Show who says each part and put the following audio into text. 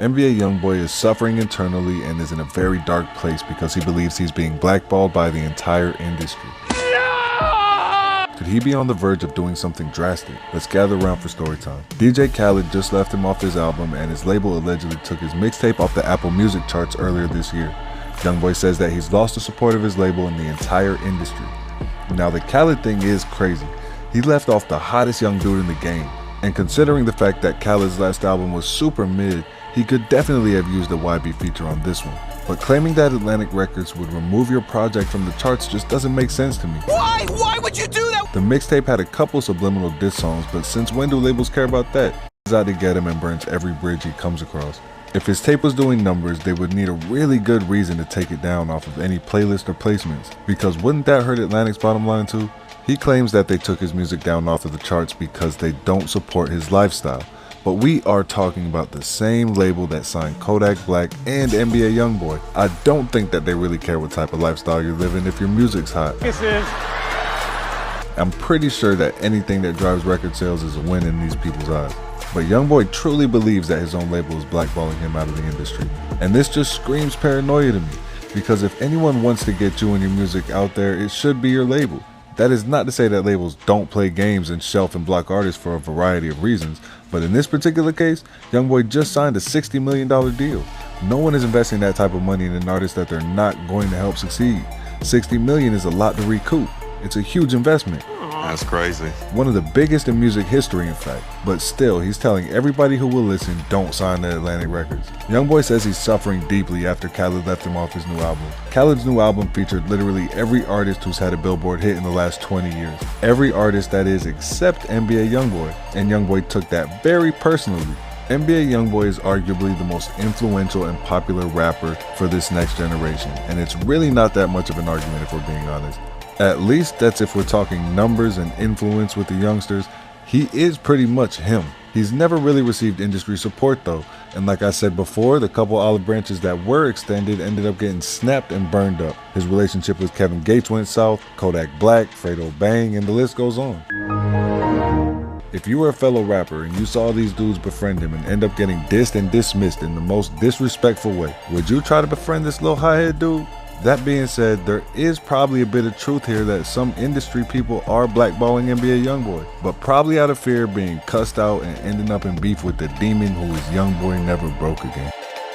Speaker 1: NBA YoungBoy is suffering internally and is in a very dark place because he believes he's being blackballed by the entire industry. No! Could he be on the verge of doing something drastic? Let's gather around for story time. DJ Khaled just left him off his album, and his label allegedly took his mixtape off the Apple Music charts earlier this year. YoungBoy says that he's lost the support of his label in the entire industry. Now, the Khaled thing is crazy. He left off the hottest young dude in the game, and considering the fact that Khaled's last album was super mid, he could definitely have used a YB feature on this one. But claiming that Atlantic Records would remove your project from the charts just doesn't make sense to me.
Speaker 2: Why? Why would you do that?
Speaker 1: The mixtape had a couple subliminal diss songs, but since when do labels care about that? He's out to get him and burns every bridge he comes across. If his tape was doing numbers, they would need a really good reason to take it down off of any playlist or placements, because wouldn't that hurt Atlantic's bottom line too? He claims that they took his music down off of the charts because they don't support his lifestyle. But we are talking about the same label that signed Kodak Black and NBA YoungBoy. I don't think that they really care what type of lifestyle you're living if your music's hot. I'm pretty sure that anything that drives record sales is a win in these people's eyes. But YoungBoy truly believes that his own label is blackballing him out of the industry. And this just screams paranoia to me, because if anyone wants to get you and your music out there, it should be your label. That is not to say that labels don't play games and shelf and block artists for a variety of reasons, but in this particular case, YoungBoy just signed a $60 million deal. No one is investing that type of money in an artist that they're not going to help succeed. $60 million is a lot to recoup. It's a huge investment.
Speaker 3: That's crazy.
Speaker 1: One of the biggest in music history, in fact. But still, he's telling everybody who will listen, don't sign to Atlantic Records. YoungBoy says he's suffering deeply after Khaled left him off his new album. Khaled's new album featured literally every artist who's had a Billboard hit in the last 20 years. Every artist, that is, except NBA YoungBoy. And YoungBoy took that very personally. NBA YoungBoy is arguably the most influential and popular rapper for this next generation. And it's really not that much of an argument if we're being honest. At least that's if we're talking numbers and influence with the youngsters. He is pretty much him. He's never really received industry support though, and like I said before, the couple olive branches that were extended ended up getting snapped and burned up. His relationship with Kevin Gates went south, Kodak Black, Fredo Bang, and the list goes on. If you were a fellow rapper and you saw these dudes befriend him and end up getting dissed and dismissed in the most disrespectful way, would you try to befriend this little high-head dude? That being said, there is probably a bit of truth here that some industry people are blackballing NBA YoungBoy, but probably out of fear of being cussed out and ending up in beef with the demon who is YoungBoy never broke again.